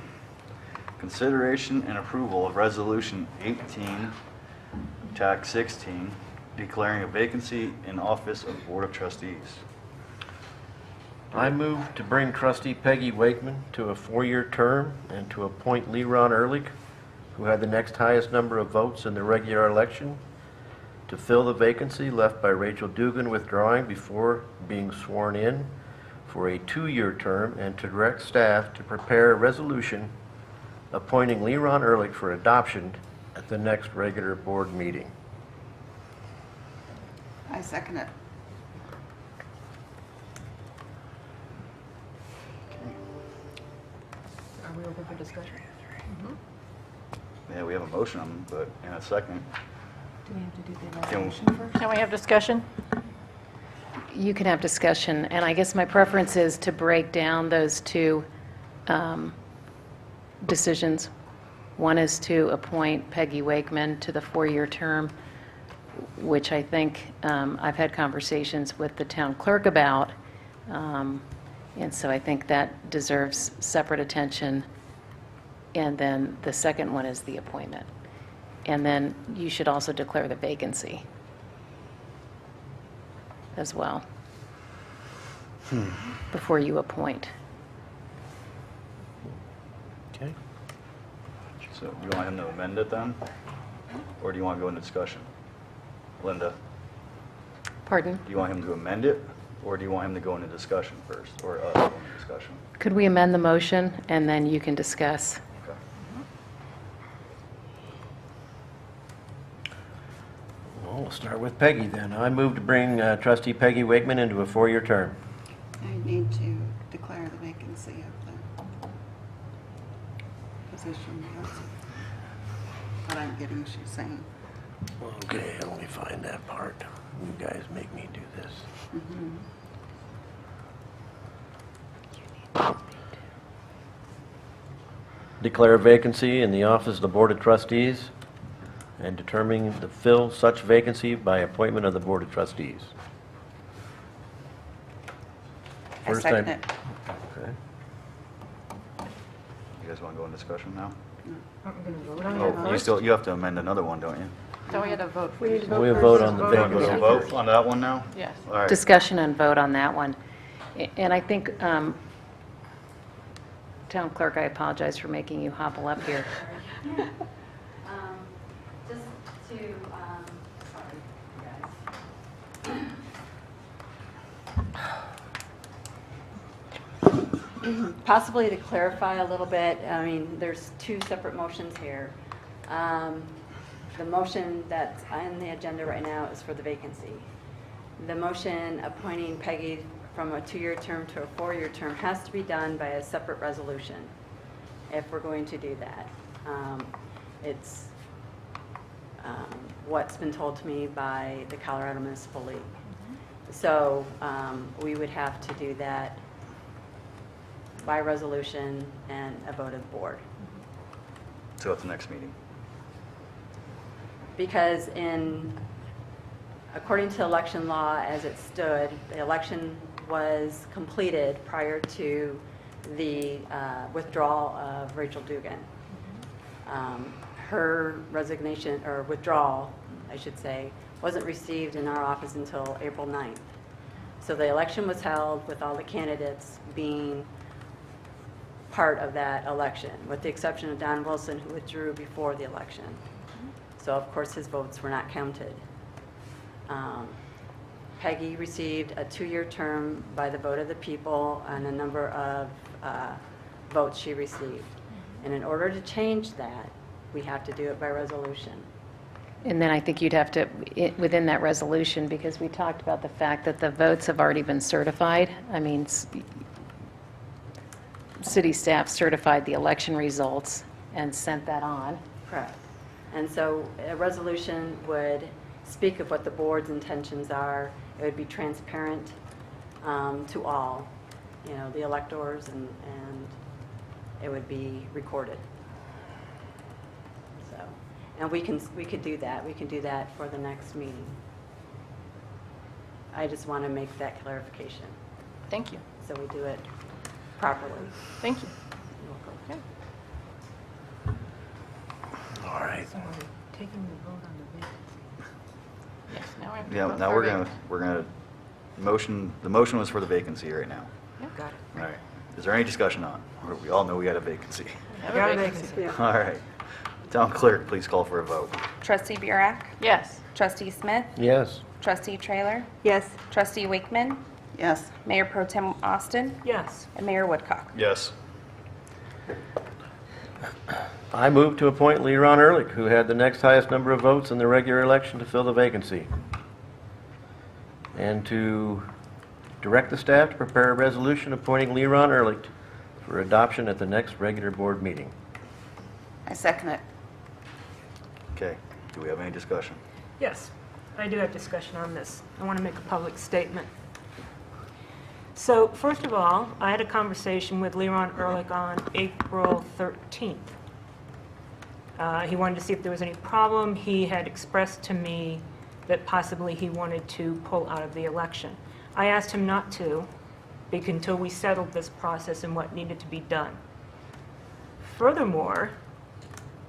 Consideration and approval of resolution 18, TAC 16, declaring a vacancy in office of Board of Trustees. I move to bring trustee Peggy Wakeman to a 4-year term and to appoint Leron Ehrlich, who had the next highest number of votes in the regular election, to fill the vacancy left by Rachel Dugan withdrawing before being sworn in for a 2-year term, and to direct staff to prepare a resolution appointing Leron Ehrlich for adoption at the next regular board meeting. I second it. Are we open for discussion? Yeah, we have a motion, but in a second. Do we have to do the Can- resolution first? Can we have discussion? You can have discussion, and I guess my preference is to break down those two decisions. One is to appoint Peggy Wakeman to the 4-year term, which I think I've had conversations with the town clerk about, and so I think that deserves separate attention. And then the second one is the appointment. And then you should also declare the vacancy as well before you appoint. Okay. So do you want him to amend it then? Or do you want to go into discussion? Linda, Pardon? do you want him to amend it? Or do you want him to go into discussion first? Or us go into discussion? Could we amend the motion, and then you can discuss? Okay. Well, we'll start with Peggy then. I move to bring trustee Peggy Wakeman into a 4-year term. I need to declare the vacancy of the position. That's what I'm getting, she's saying. Okay, let me find that part. You guys make me do this. Declare a vacancy in the office of the Board of Trustees and determining to fill such vacancy by appointment of the Board of Trustees. I second it. Okay. You guys want to go into discussion now? Aren't we going to vote on Oh, it you first? still, you have to amend another one, don't you? So we had a vote. We need to We vote vote first. on the Vote on vacancy. the Vote on that one now? Yes. All right. Discussion and vote on that one. And I think, Town Clerk, I apologize for making you hobble up here. Just to, sorry, guys. Possibly to clarify a little bit, I mean, there's two separate motions here. The motion that's on the agenda right now is for the vacancy. The motion appointing Peggy from a 2-year term to a 4-year term has to be done by a separate resolution if we're going to do that. It's what's been told to me by the Colorado Municipal League. So we would have to do that by resolution and a vote of the board. So at the next meeting. Because according to election law as it stood, the election was completed prior to the withdrawal of Rachel Dugan. Her resignation, or withdrawal, I should say, wasn't received in our office until April 9th. So the election was held with all the candidates being part of that election, with the exception of Don Wilson, who withdrew before the election. So of course his votes were not counted. Peggy received a 2-year term by the vote of the people on a number of votes she received. And in order to change that, we have to do it by resolution. And then I think you'd have to, within that resolution, because we talked about the fact that the votes have already been certified. I mean, city staff certified the election results and sent that on. Correct. And so a resolution would speak of what the board's intentions are. It would be transparent to all, you know, the electors, and it would be recorded. So, and we could do that. We can do that for the next meeting. I just want to make that clarification, Thank you. so we do it properly. Thank you. You're welcome. Okay. All right. So we're taking the vote on the vacancy. Yes, now we have to Yeah, vote now for we're gonna motion, the motion was for the vacancy right now. Got it. All right. Is there any discussion on? We all know we got a vacancy. Have Got a a vacancy. vacancy. All right. Town clerk, please call for a vote. Trustee Burek, Yes. Trustee Smith, Yes. Trustee Trailer, Yes. Trustee Wakeman, Yes. Mayor Pro Tem Austin, Yes. and Mayor Woodcock. Yes. I move to appoint Leron Ehrlich, who had the next highest number of votes in the regular election, to fill the vacancy. And to direct the staff to prepare a resolution appointing Leron Ehrlich for adoption at the next regular board meeting. I second it. Okay. Do we have any discussion? Yes, I do have discussion on this. I want to make a public statement. So, first of all, I had a conversation with Leron Ehrlich on April 13th. He wanted to see if there was any problem. He had expressed to me that possibly he wanted to pull out of the election. I asked him not to, until we settled this process and what needed to be done. Furthermore,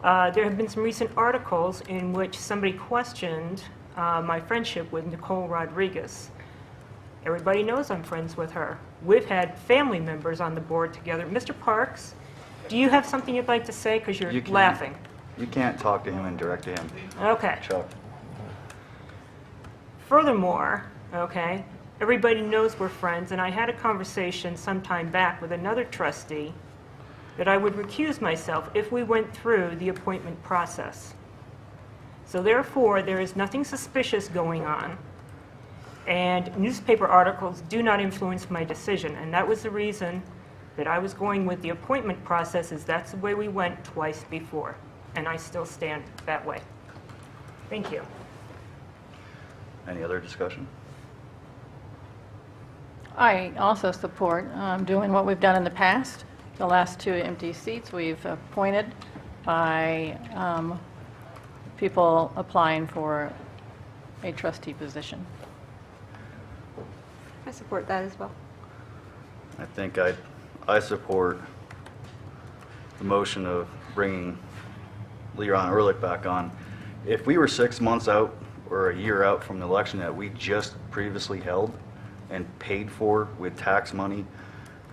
there have been some recent articles in which somebody questioned my friendship with Nicole Rodriguez. Everybody knows I'm friends with her. We've had family members on the board together. Mr. Parks, do you have something you'd like to say? Because you're You can. laughing. You can't talk to him and direct to him. Okay. Chuck. Furthermore, okay, everybody knows we're friends, and I had a conversation some time back with another trustee that I would recuse myself if we went through the appointment process. So therefore, there is nothing suspicious going on, and newspaper articles do not influence my decision, and that was the reason that I was going with the appointment process, is that's the way we went twice before, and I still stand that way. Thank you. Any other discussion? I also support doing what we've done in the past. The last 2 empty seats we've appointed by people applying for a trustee position. I support that as well. I think I support the motion of bringing Leron Ehrlich back on, If we were 6 months out or a year out from the election that we just previously held and paid for with tax money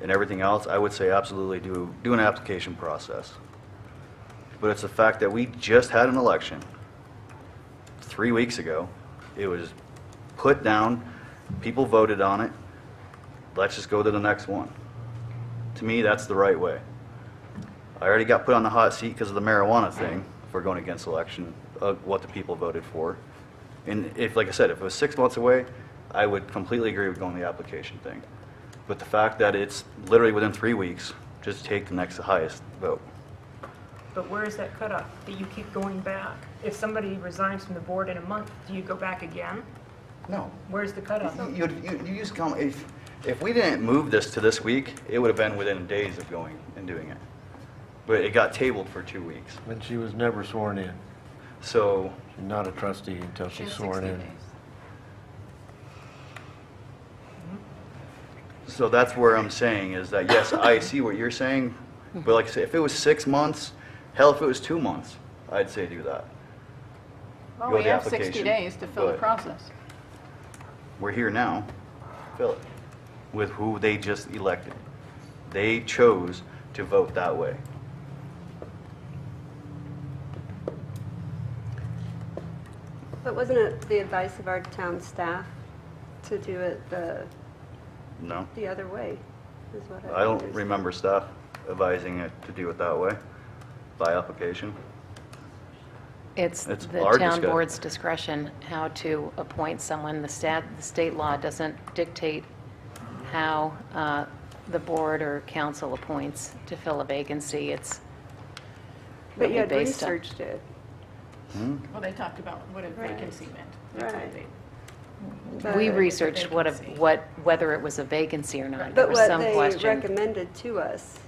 and everything else, I would say absolutely do an application process. But it's the fact that we just had an election 3 weeks ago. It was put down, people voted on it. Let's just go to the next one. To me, that's the right way. I already got put on the hot seat because of the marijuana thing for going against election, what the people voted for. And if, like I said, if it was 6 months away, I would completely agree with going the application thing. But the fact that it's literally within 3 weeks, just take the next highest vote. But where is that cutoff that you keep going back? If somebody resigns from the board in a month, do you go back again? No. Where's the cutoff? You use if we didn't move this to this week, it would have been within days of going and doing it. But it got tabled for 2 weeks. And she was never sworn in. So, She's not a trustee until she's sworn in. so that's where I'm saying is that, yes, I see what you're saying, but like I say, if it was 6 months, hell, if it was 2 months, I'd say do that. Well, Go we the have 60 application, days to fill the but process. We're here now, fill it, with who they just elected. They chose to vote that way. But wasn't it the advice of our town staff to do it No, the other way, is what I don't understood. remember staff advising it to do it that way, by application. It's It's the our town discussion. board's discretion how to appoint someone. The state law doesn't dictate how the board or council appoints to fill a vacancy. It's But really you had based on... researched it. Well, they talked about what a Right. vacancy meant. That's what Right. they- We But- researched whether it was a vacancy or not. There But was what some they question. recommended to us,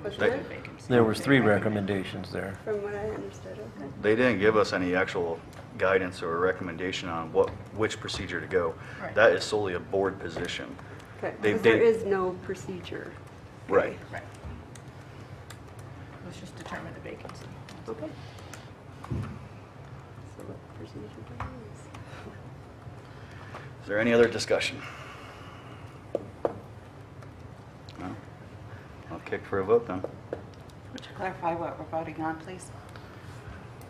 wasn't They- it? There was 3 recommendations there. From what I understood, okay. They didn't give us any actual guidance or recommendation on which procedure to go. Right. That is solely a board position. Okay, They- because there they- is no procedure. Right. Right. Let's just determine the vacancy. Okay. So what procedure do we use? Is there any other discussion? No? I'll kick for a vote then. Would you clarify what we're voting on, please?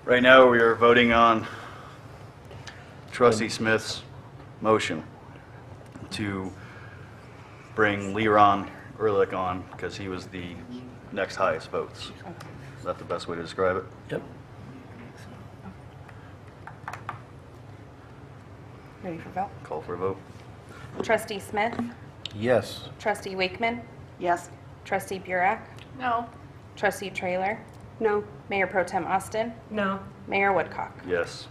Right now, we are voting on Trustee Smith's motion to bring Leron Ehrlich on because he was the next highest votes. Is that the best way to describe it? Yep. Ready for vote? Call for a vote. Trustee Smith? Yes. Trustee Wakeman? Yes. Trustee Burek? No. Trustee Trailer? No. Mayor Pro Tem Austin? No. Mayor Woodcock? Yes.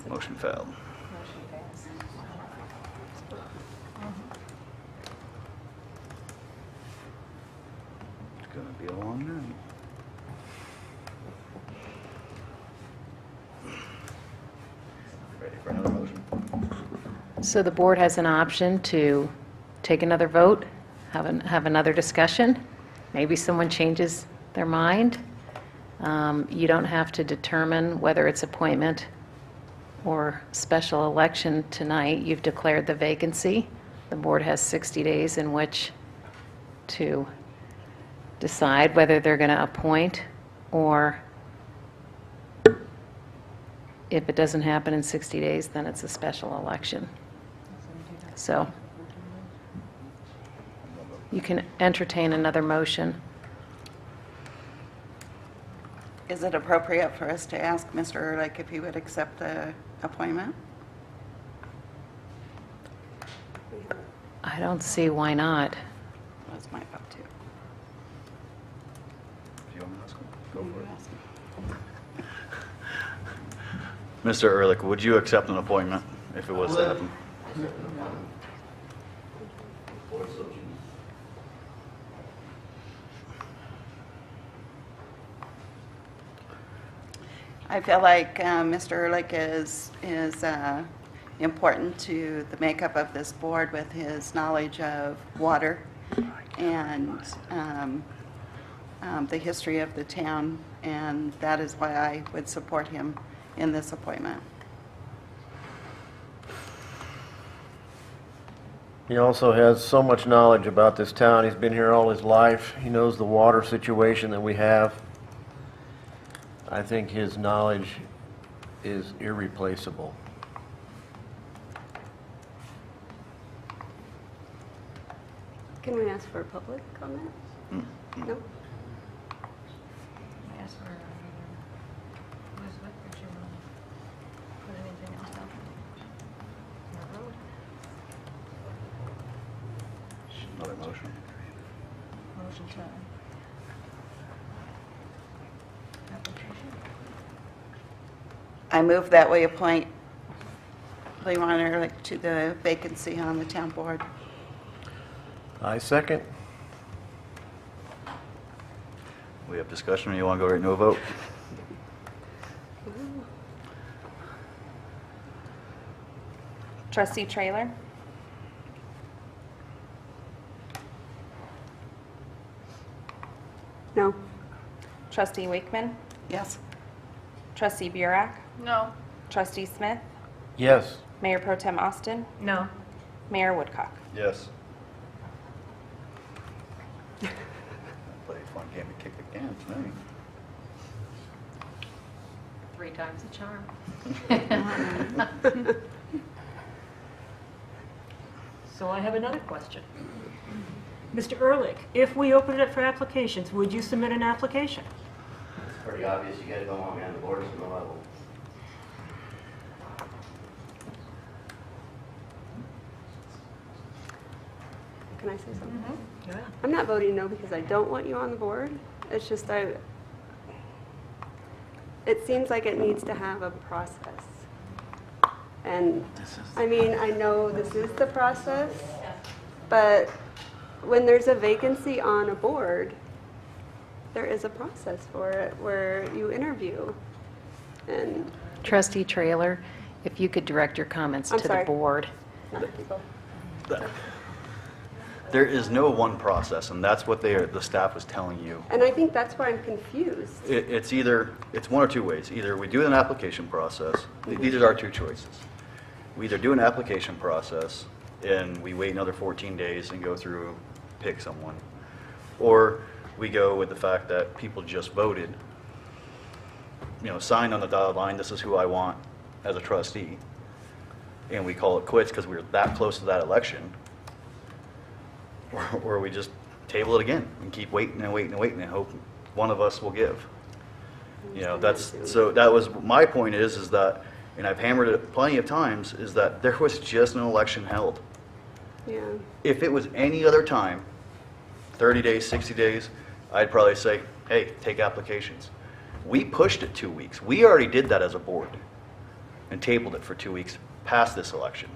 Motion failed. It's gonna be a long night. Ready for another motion? So the board has an option to take another vote, have another discussion. Maybe someone changes their mind. You don't have to determine whether it's appointment or special election tonight. You've declared the vacancy. The board has 60 days in which to decide whether they're going to appoint, or if it doesn't happen in 60 days, then it's a special election. So you can entertain another motion. Is it appropriate for us to ask Mr. Ehrlich if he would accept the appointment? I don't see why not. That's my vote, too. Do you want me to ask him? Go for it. Mr. Ehrlich, would you accept an appointment if it was to happen? I feel like Mr. Ehrlich is important to the makeup of this board with his knowledge of water and the history of the town, and that is why I would support him in this appointment. He also has so much knowledge about this town. He's been here all his life. He knows the water situation that we have. I think his knowledge is irreplaceable. Can we ask for a public comment? No? Yes, or Elizabeth, did you want to put anything else out? No road? Another motion. Motion to application? I move that we appoint Leron Ehrlich to the vacancy on the town board. I second. We have discussion, or you want to go right into a vote? Trustee Trailer. No. Trustee Wakeman. Yes. Trustee Burek. No. Trustee Smith. Yes. Mayor Pro Tem Austin. No. Mayor Woodcock. Yes. Play a fun game of kick the can tonight. 3 times the charm. So I have another question. Mr. Ehrlich, if we open it up for applications, would you submit an application? It's pretty obvious you guys don't want me on the board at no level. Can I say something? Yeah. I'm not voting no because I don't want you on the board. It's just it seems like it needs to have a process. And I mean, I know this is the process, but when there's a vacancy on a board, there is a process for it where you interview. And Trustee Trailer, if you could direct your comments I'm to sorry. the board. not people. There is no one process, and that's what the staff was telling you. And I think that's why I'm confused. It's one or two ways. Either we do an application process, these are our two choices. We either do an application process and we wait another 14 days and go through, pick someone, or we go with the fact that people just voted, signed on the dotted line, this is who I want as a trustee, and we call it quits because we were that close to that election, or we just table it again and keep waiting and waiting and waiting and hope one of us will give. That was my point is that, and I've hammered it plenty of times, is that there was just an election held. Yeah. If it was any other time, 30 days, 60 days, I'd probably say, hey, take applications. We pushed it 2 weeks. We already did that as a board and tabled it for 2 weeks past this election.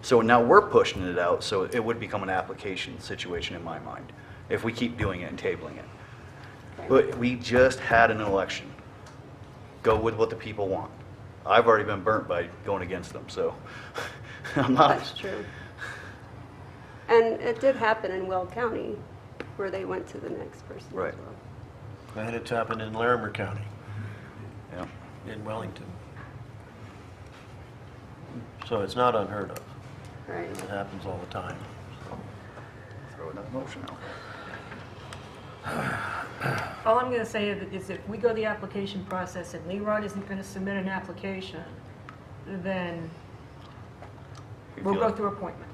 So now we're pushing it out, so it would become an application situation in my mind, if we keep doing it and tabling it. But we just had an election. Go with what the people want. I've already been burnt by going against them, so I'm not. That's true. And it did happen in Weld County, where they went to the next person Right. as well. That had happened in Larimer County, Yeah. in Wellington. So it's not unheard of. Right. It happens all the time. Throw another motion out. All I'm going to say is if we go the application process and Leron isn't going to submit an application, then we'll go through appointment.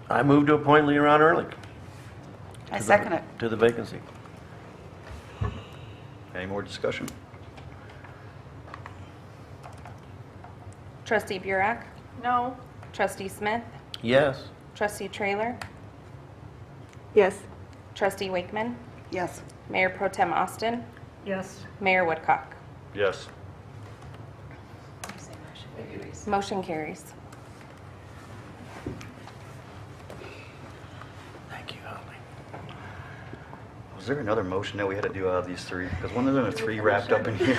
I move to appoint Leron Ehrlich. I second it. To the vacancy. Any more discussion? Trustee Burek. No. Trustee Smith. Yes. Trustee Trailer. Yes. Trustee Wakeman. Yes. Mayor Pro Tem Austin. Yes. Mayor Woodcock. Yes. Motion carries. Thank you, Holly. Was there another motion that we had to do out of these three? Because one of them are three wrapped up in here.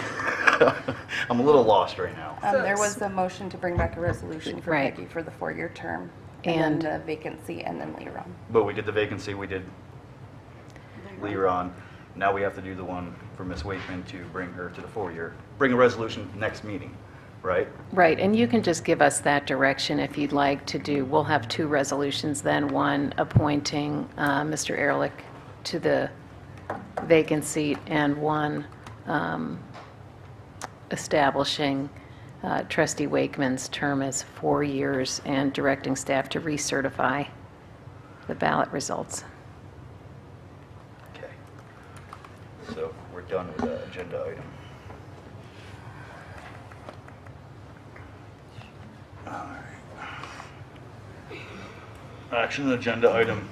I'm a little lost right now. There was a motion to bring back a resolution for Right. Peggy for the 4-year term, And- and then the vacancy, and then later on. But we did the vacancy, we did Leron. Now we have to do the one for Ms. Wakeman to bring her to the 4-year. Bring a resolution next meeting, right? Right, and you can just give us that direction if you'd like to do, we'll have 2 resolutions then, one appointing Mr. Ehrlich to the vacant seat, and one establishing trustee Wakeman's term as 4 years and directing staff to recertify the ballot results. Okay. So we're done with that agenda item. All right. Action agenda item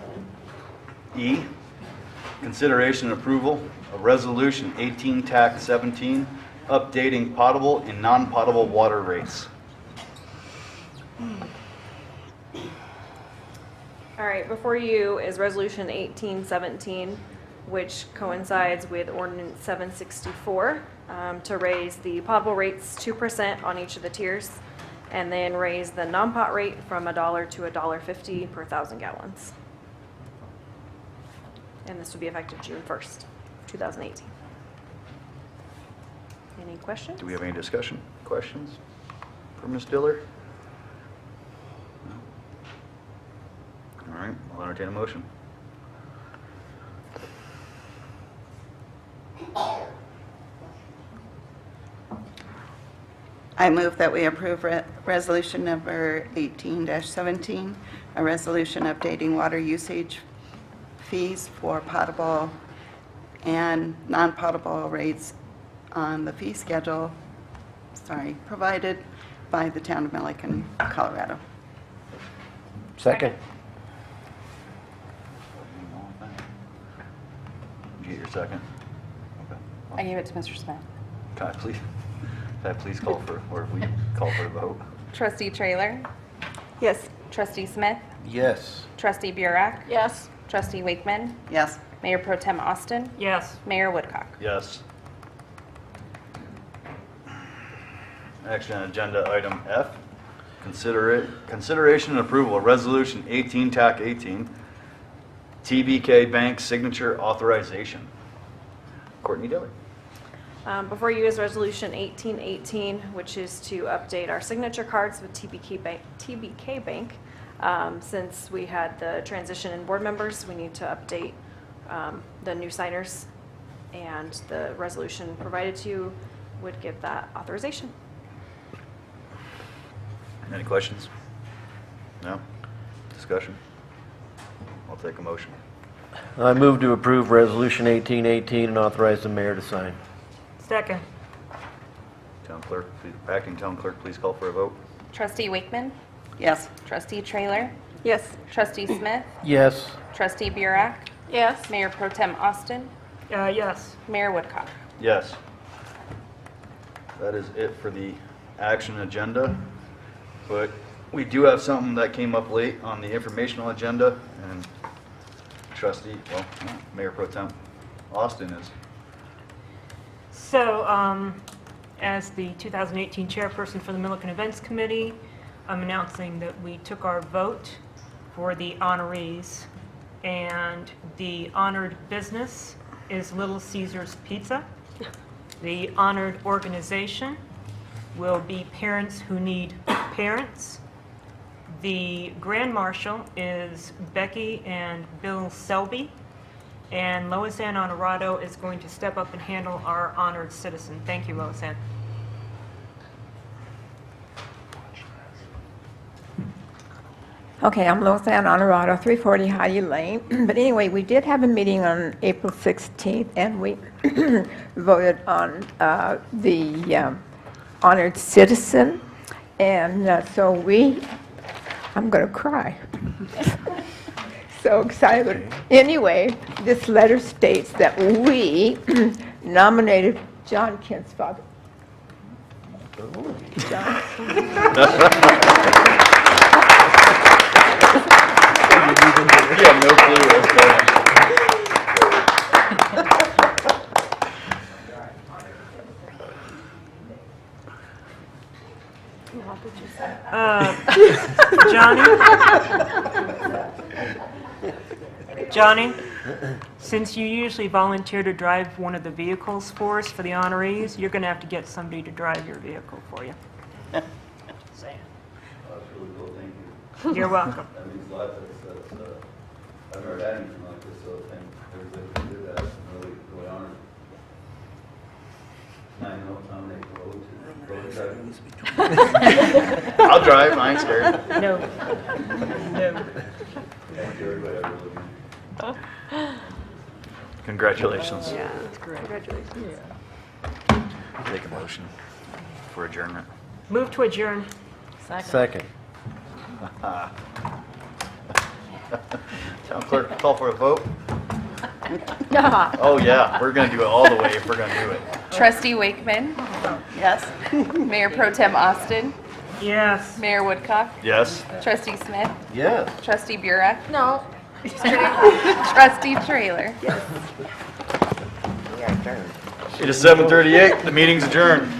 E, consideration and approval of resolution 18 TAC 17, updating potable and non-potable water rates. All right, before you is Resolution 1817, which coincides with Ordinance 764, to raise the potable rates 2% on each of the tiers, and then raise the non-pot rate from $1 to $1.50 per 1,000 gallons. And this will be effective June 1st, 2018. Any questions? Do we have any discussion, questions for Ms. Diller? No? All right, I'll entertain a motion. I move that we approve resolution number 18-17, a resolution updating water usage fees for potable and non-potable rates on the fee schedule, provided by the town of Milliken, Colorado. Second. Did you get your second? Okay. I gave it to Mr. Smith. Can I please call for, or we call for a vote? Trustee Trailer. Yes. Trustee Smith. Yes. Trustee Burek. Yes. Trustee Wakeman. Yes. Mayor Pro Tem Austin. Yes. Mayor Woodcock. Yes. Action on agenda item F, consideration and approval of resolution 18 TAC 18, TBK Bank signature authorization. Courtney Diller. Before you is Resolution 1818, which is to update our signature cards with TBK Bank. Since we had the transition in board members, we need to update the new signers, and the resolution provided to you would give that authorization. Any questions? No? Discussion? I'll take a motion. I move to approve Resolution 1818 and authorize the mayor to sign. Second. Town clerk, acting town clerk, please call for a vote. Trustee Wakeman. Yes. Trustee Trailer. Yes. Trustee Smith. Yes. Trustee Burek. Yes. Mayor Pro Tem Austin. Yes. Mayor Woodcock. Yes. That is it for the action agenda, but we do have something that came up late on the informational agenda, and Mayor Pro Tem Austin is. So, as the 2018 chairperson for the Milliken Events Committee, I'm announcing that we took our vote for the honorees, and the honored business is Little Caesars Pizza. The honored organization will be Parents Who Need Parents. The Grand Marshal is Becky and Bill Selby. And Lois Ann Honorado is going to step up and handle our honored citizen. Thank you, Lois Ann. Okay, I'm Lois Ann Honorado, 340 High Lane. But anyway, we did have a meeting on April 16th, and we voted on the honored citizen. And I'm going to cry. So excited. Anyway, this letter states that we nominated John Kent's father. John. You have no clue what's going on. Johnny, since you usually volunteer to drive one of the vehicles for us for the honorees, you're going to have to get somebody to drive your vehicle for you. Saying. That's really cool, thank you. You're welcome. That means a lot, I've never had anything like this, so thank everybody who did that, really, really honored. I know I'm road driving. I'll drive, I ain't scared. No. No. Thank you, everybody, I really do. Congratulations. Yeah, that's great. Congratulations. Take a motion for adjournment. Move to adjourn. Second. Town clerk, call for a vote. Oh, yeah, we're gonna do it all the way if we're gonna do it. Trustee Wakeman, Yes? Mayor Pro Tem Austin, Yes. Mayor Woodcock, Yes? Trustee Smith, Yes. Trustee Burek. No. Trustee Trailer. It is 7:38, the meeting's adjourned.